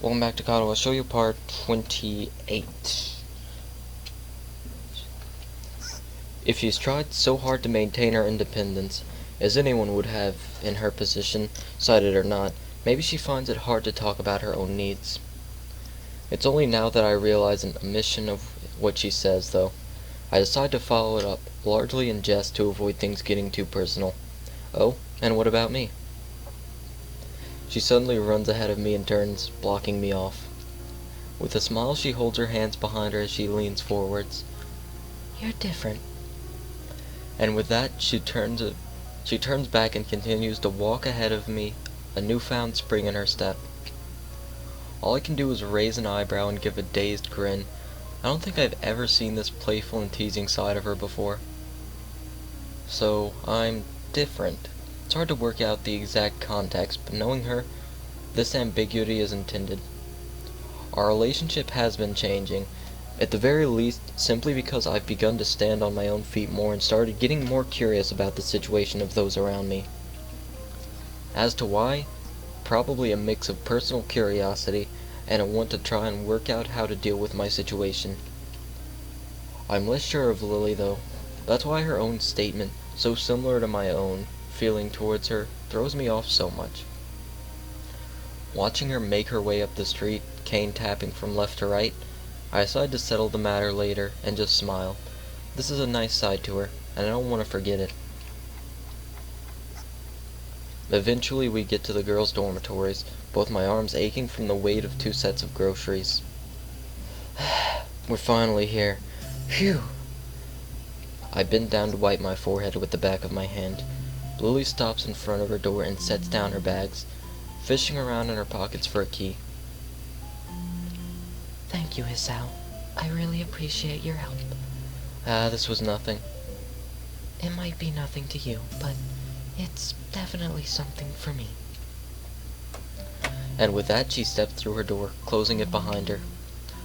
Welcome back to Katawa Shoujo part 28. If she's tried so hard to maintain her independence, as anyone would have in her position, cited or not, maybe she finds it hard to talk about her own needs. It's only now that I realize an omission of what she says, though. I decide to follow it up, largely in jest to avoid things getting too personal. Oh, and what about me? She suddenly runs ahead of me and turns, blocking me off. With a smile, she holds her hands behind her as she leans forwards. "You're different." And with that, she turns back and continues to walk ahead of me, a newfound spring in her step. All I can do is raise an eyebrow and give a dazed grin. I don't think I've ever seen this playful and teasing side of her before. So, I'm different. It's hard to work out the exact context, but knowing her, this ambiguity is intended. Our relationship has been changing, at the very least simply because I've begun to stand on my own feet more and started getting more curious about the situation of those around me. As to why, probably a mix of personal curiosity and a want to try and work out how to deal with my situation. I'm less sure of Lilly, though. That's why her own statement, so similar to my own feeling towards her, throws me off so much. Watching her make her way up the street, cane tapping from left to right, I decide to settle the matter later and just smile. This is a nice side to her, and I don't want to forget it. Eventually we get to the girls' dormitories, both my arms aching from the weight of 2 sets of groceries. We're finally here. Phew! I bend down to wipe my forehead with the back of my hand. Lilly stops in front of her door and sets down her bags, fishing around in her pockets for a key. "Thank you, Hisao. I really appreciate your help." This was nothing. "It might be nothing to you, but it's definitely something for me." And with that, she stepped through her door, closing it behind her.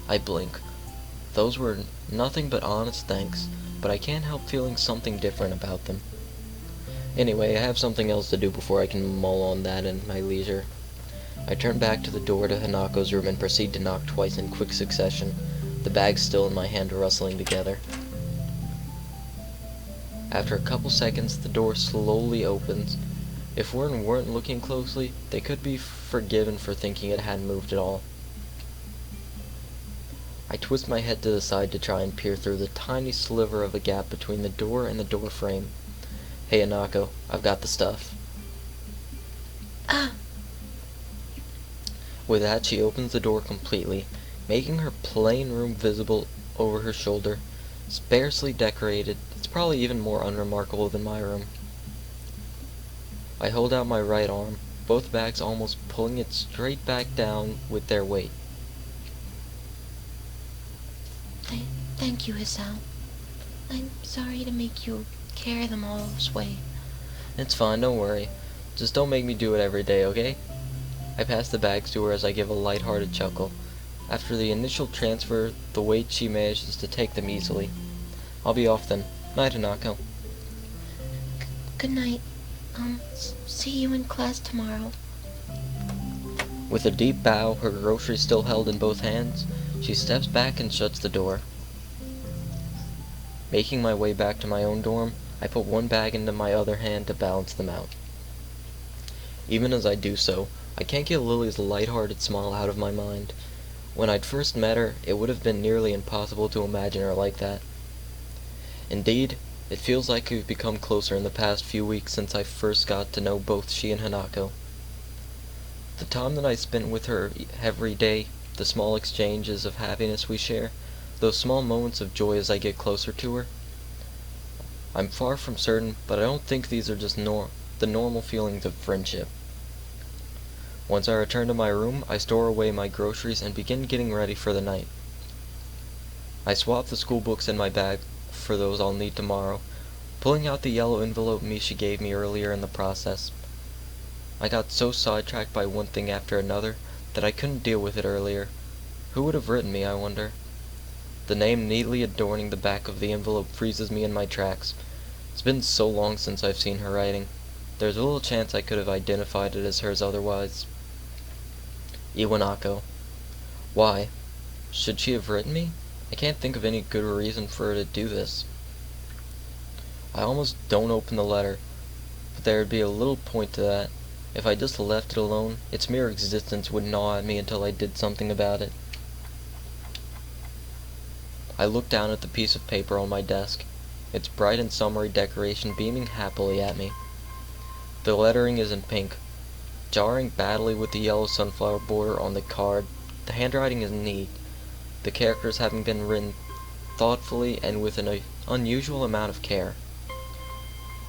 I blink. Those were nothing but honest thanks, but I can't help feeling something different about them. Anyway, I have something else to do before I can mull on that in my leisure. I turn back to the door to Hanako's room and proceed to knock twice in quick succession, the bags still in my hand rustling together. After a couple seconds, the door slowly opens. If one weren't looking closely, they could be forgiven for thinking it hadn't moved at all. I twist my head to the side to try and peer through the tiny sliver of a gap between the door and the door frame. "Hey, Hanako, I've got the stuff." Ah! With that, she opens the door completely, making her plain room visible over her shoulder. Sparsely decorated, it's probably even more unremarkable than my room. I hold out my right arm, both bags almost pulling it straight back down with their weight. Thank you, Hisao. I'm sorry to make you carry them all this way. It's fine, don't worry. Just don't make me do it every day, okay? I pass the bags to her as I give a light-hearted chuckle. After the initial transfer, the weight she manages to take them easily. I'll be off then. Night, Hanako. Good night. See you in class tomorrow. With a deep bow, her groceries still held in both hands, she steps back and shuts the door. Making my way back to my own dorm, I put one bag into my other hand to balance them out. Even as I do so, I can't get Lily's light-hearted smile out of my mind. When I'd first met her, it would have been nearly impossible to imagine her like that. Indeed, it feels like we've become closer in the past few weeks since I first got to know both she and Hanako. The time that I spent with her every day, the small exchanges of happiness we share, those small moments of joy as I get closer to her. I'm far from certain, but I don't think these are just the normal feelings of friendship. Once I return to my room, I store away my groceries and begin getting ready for the night. I swap the school books in my bag for those I'll need tomorrow, pulling out the yellow envelope Misha gave me earlier in the process. I got so sidetracked by one thing after another that I couldn't deal with it earlier. Who would have written me, I wonder? The name neatly adorning the back of the envelope freezes me in my tracks. It's been so long since I've seen her writing. There's little chance I could have identified it as hers otherwise. Iwanako, Why? Should she have written me? I can't think of any good reason for her to do this. I almost don't open the letter, but there would be a little point to that. If I just left it alone, its mere existence would gnaw at me until I did something about it. I look down at the piece of paper on my desk, its bright and summery decoration beaming happily at me. The lettering is in pink, jarring badly with the yellow sunflower border on the card. The handwriting is neat, the characters having been written thoughtfully and with an unusual amount of care.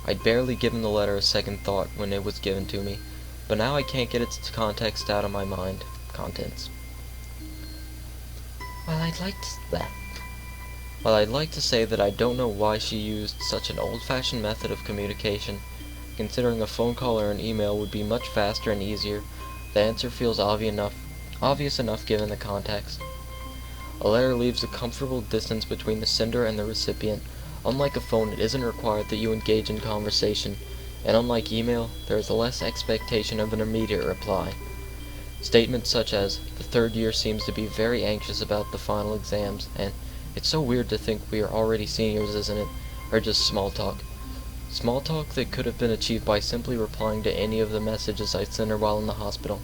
I'd barely given the letter a second thought when it was given to me, but now I can't get its context out of my mind. Contents. While I'd like to say that I don't know why she used such an old-fashioned method of communication, considering a phone call or an email would be much faster and easier, the answer feels obvious enough given the context. A letter leaves a comfortable distance between the sender and the recipient. Unlike a phone, it isn't required that you engage in conversation, and unlike email, there is less expectation of an immediate reply. Statements such as, "The third year seems to be very anxious about the final exams," and "It's so weird to think we are already seniors, isn't it?" are just small talk. Small talk that could have been achieved by simply replying to any of the messages I sent her while in the hospital.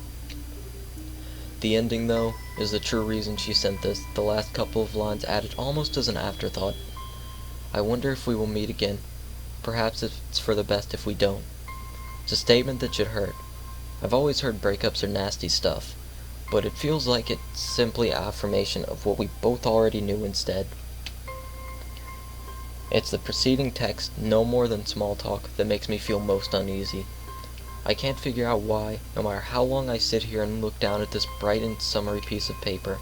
The ending, though, is the true reason she sent this, the last couple of lines added almost as an afterthought. "I wonder if we will meet again. Perhaps it's for the best if we don't." It's a statement that should hurt. I've always heard breakups are nasty stuff, but it feels like it's simply affirmation of what we both already knew instead. It's the preceding text, no more than small talk, that makes me feel most uneasy. I can't figure out why, no matter how long I sit here and look down at this bright and summery piece of paper.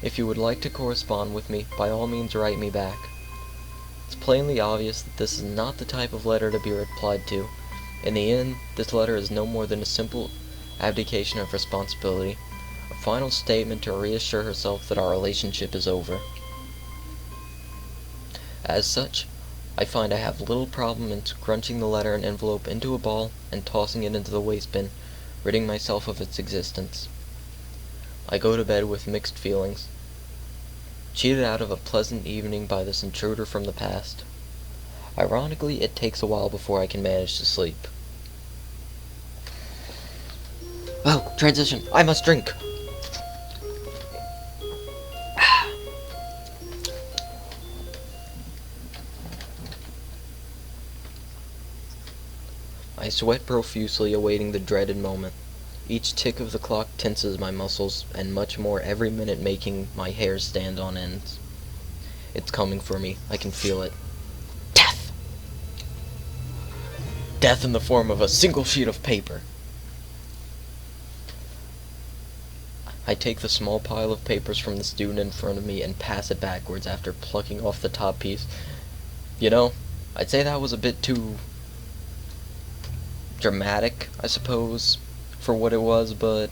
If you would like to correspond with me, by all means write me back. It's plainly obvious that this is not the type of letter to be replied to. In the end, this letter is no more than a simple abdication of responsibility, a final statement to reassure herself that our relationship is over. As such, I find I have little problem in scrunching the letter and envelope into a ball and tossing it into the waste bin, ridding myself of its existence. I go to bed with mixed feelings, cheated out of a pleasant evening by this intruder from the past. Ironically, it takes a while before I can manage to sleep. Oh, transition! I must drink! I sweat profusely, awaiting the dreaded moment. Each tick of the clock tenses my muscles, and much more every minute making my hair stand on end. It's coming for me. I can feel it. Death! Death in the form of a single sheet of paper. I take the small pile of papers from the student in front of me and pass it backwards after plucking off the top piece. You know, I'd say that was a bit too dramatic, I suppose, for what it was, but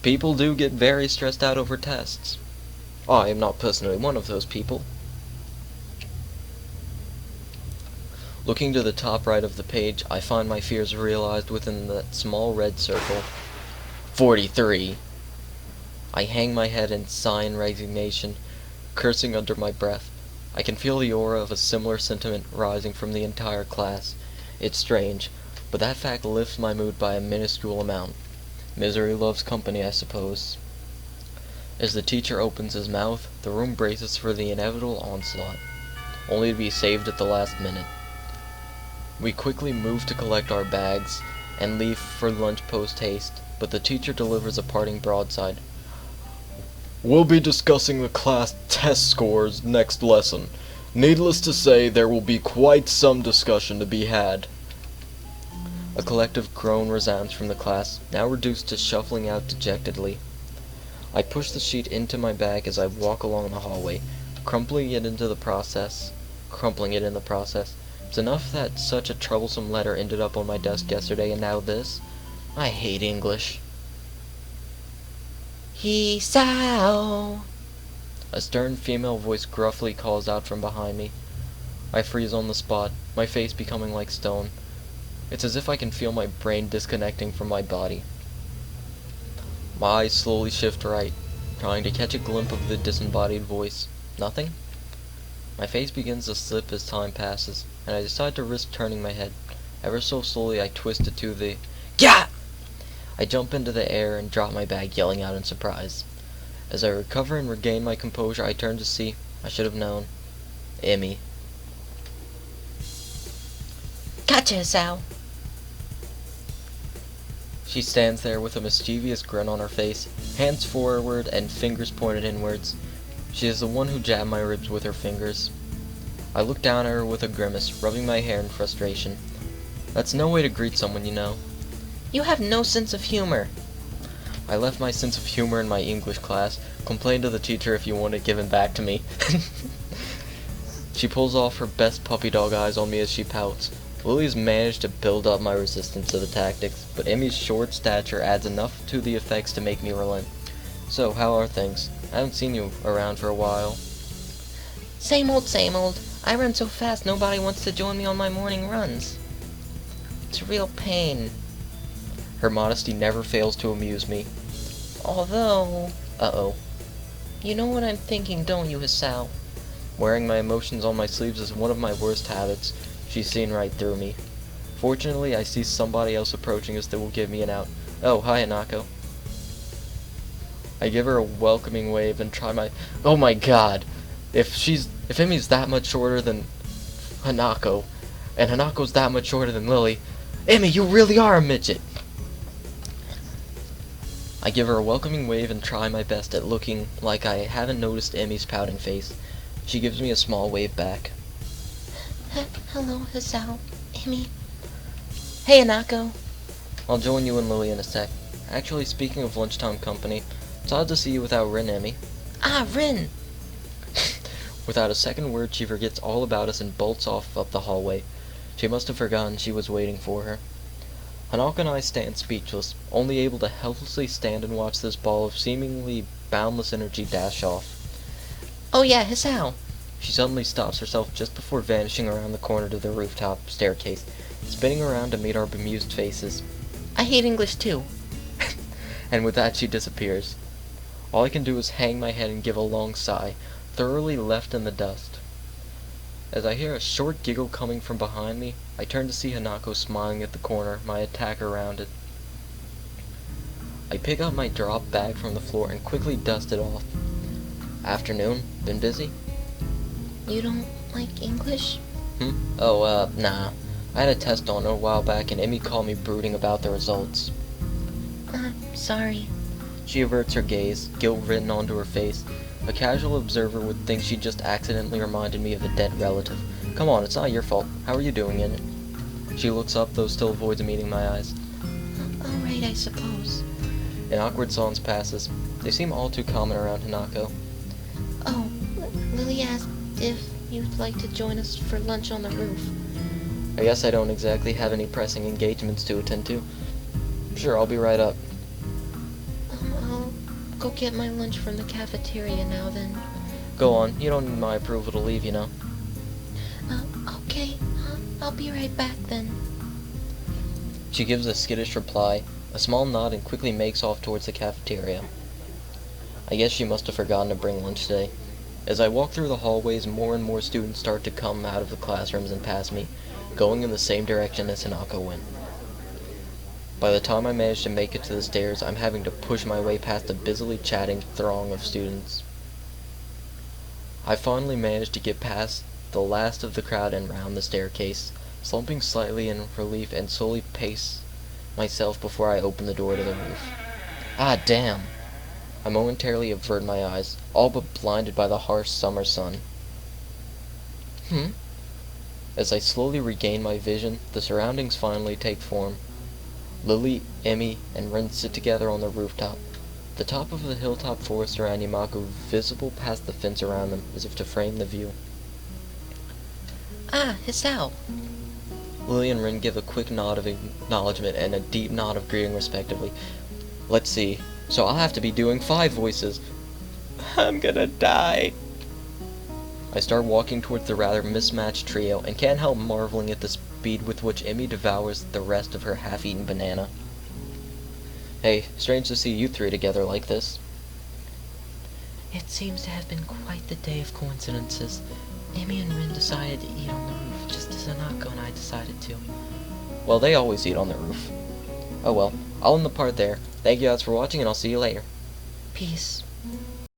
people do get very stressed out over tests. I am not personally one of those people. Looking to the top right of the page, I find my fears realized within that small red circle. 43. I hang my head and sigh in resignation, cursing under my breath. I can feel the aura of a similar sentiment rising from the entire class. It's strange, but that fact lifts my mood by a minuscule amount. Misery loves company, I suppose. As the teacher opens his mouth, the room braces for the inevitable onslaught, only to be saved at the last minute. We quickly move to collect our bags and leave for lunch post-haste, but the teacher delivers a parting broadside. "We'll be discussing the class test scores next lesson. Needless to say, there will be quite some discussion to be had." A collective groan resounds from the class, now reduced to shuffling out dejectedly. I push the sheet into my bag as I walk along the hallway, crumpling it in the process. It's enough that such a troublesome letter ended up on my desk yesterday, and now this. I hate English. "Hisao!" A stern female voice gruffly calls out from behind me. I freeze on the spot, my face becoming like stone. It's as if I can feel my brain disconnecting from my body. My eyes slowly shift right. trying to catch a glimpse of the disembodied voice. Nothing? My face begins to slip as time passes, and I decide to risk turning my head. Ever so slowly I twist it to the "Yeah!" I jump into the air and drop my bag, yelling out in surprise. As I recover and regain my composure, I turn to see, I should have known, Emmy. Gotcha, Hisao. She stands there with a mischievous grin on her face, hands forward and fingers pointed inwards. She is the one who jabbed my ribs with her fingers. I look down at her with a grimace, rubbing my hair in frustration. That's no way to greet someone, you know. You have no sense of humor. I left my sense of humor in my English class. Complain to the teacher if you want it given back to me. She pulls off her best puppy dog eyes on me as she pouts. Lily's managed to build up my resistance to the tactics, but Emmy's short stature adds enough to the effects to make me relent. So, how are things? I haven't seen you around for a while. Same old, same old. I run so fast nobody wants to join me on my morning runs. It's a real pain. Her modesty never fails to amuse me. Although... Uh-oh. You know what I'm thinking, don't you, Hisao? Wearing my emotions on my sleeves is one of my worst habits. She's seen right through me. Fortunately, I see somebody else approaching us that will give me an out. Oh, hi, Hanako. I give her a welcoming wave and try my... Oh my god! If Emmy's that much shorter than Hanako, and Hanako's that much shorter than Lily, Emmy, you really are a midget! I give her a welcoming wave and try my best at looking like I haven't noticed Emmy's pouting face. She gives me a small wave back. Hello, Hisao. Emmy. Hey, Hanako. I'll join you and Lily in a sec. Actually, speaking of lunchtime company, it's odd to see you without Ren, Emmy. Ah, Ren! Without a second word, she forgets all about us and bolts off up the hallway. She must have forgotten she was waiting for her. Hanako and I stand speechless, only able to helplessly stand and watch this ball of seemingly boundless energy dash off. Oh yeah, Hisao. She suddenly stops herself just before vanishing around the corner to the rooftop staircase, spinning around to meet our bemused faces. I hate English too. And with that she disappears. All I can do is hang my head and give a long sigh, thoroughly left in the dust. As I hear a short giggle coming from behind me, I turn to see Hanako smiling at the corner, my attacker rounded. I pick up my drop bag from the floor and quickly dust it off. Afternoon, been busy? You don't like English? Oh, nah. I had a test on it a while back and Emmy called me brooding about the results. Sorry. She averts her gaze, guilt written onto her face. A casual observer would think she just accidentally reminded me of a dead relative. Come on, it's not your fault. How are you doing in it? She looks up, though still avoids meeting my eyes. Alright, I suppose. An awkward silence passes. They seem all too common around Hanako. Oh, Lily asked if you'd like to join us for lunch on the roof. I guess I don't exactly have any pressing engagements to attend to. Sure, I'll be right up. I'll go get my lunch from the cafeteria now then. Go on, you don't need my approval to leave, you know. Okay, I'll be right back then. She gives a skittish reply, a small nod, and quickly makes off towards the cafeteria. I guess she must have forgotten to bring lunch today. As I walk through the hallways, more and more students start to come out of the classrooms and pass me, going in the same direction as Hanako went. By the time I manage to make it to the stairs, I'm having to push my way past a busily chatting throng of students. I finally manage to get past the last of the crowd and round the staircase, slumping slightly in relief and slowly pace myself before I open the door to the roof. Ah, damn! I momentarily avert my eyes, all but blinded by the harsh summer sun. As I slowly regain my vision, the surroundings finally take form. Lily, Emmy, and Ren sit together on the rooftop. The top of the hilltop forest around Yamaku visible past the fence around them, as if to frame the view. Ah, Hisao. Lily and Ren give a quick nod of acknowledgement and a deep nod of greeting respectively. Let's see. So I'll have to be doing 5 voices. I'm gonna die. I start walking towards the rather mismatched trio and can't help marveling at the speed with which Emmy devours the rest of her half-eaten banana. Hey, strange to see you 3 together like this. It seems to have been quite the day of coincidences. Amy and Rin decided to eat on the roof, just as Anako and I decided to. Well, they always eat on the roof. Oh well, I'll end the part there. Thank you guys for watching, and I'll see you later. Peace.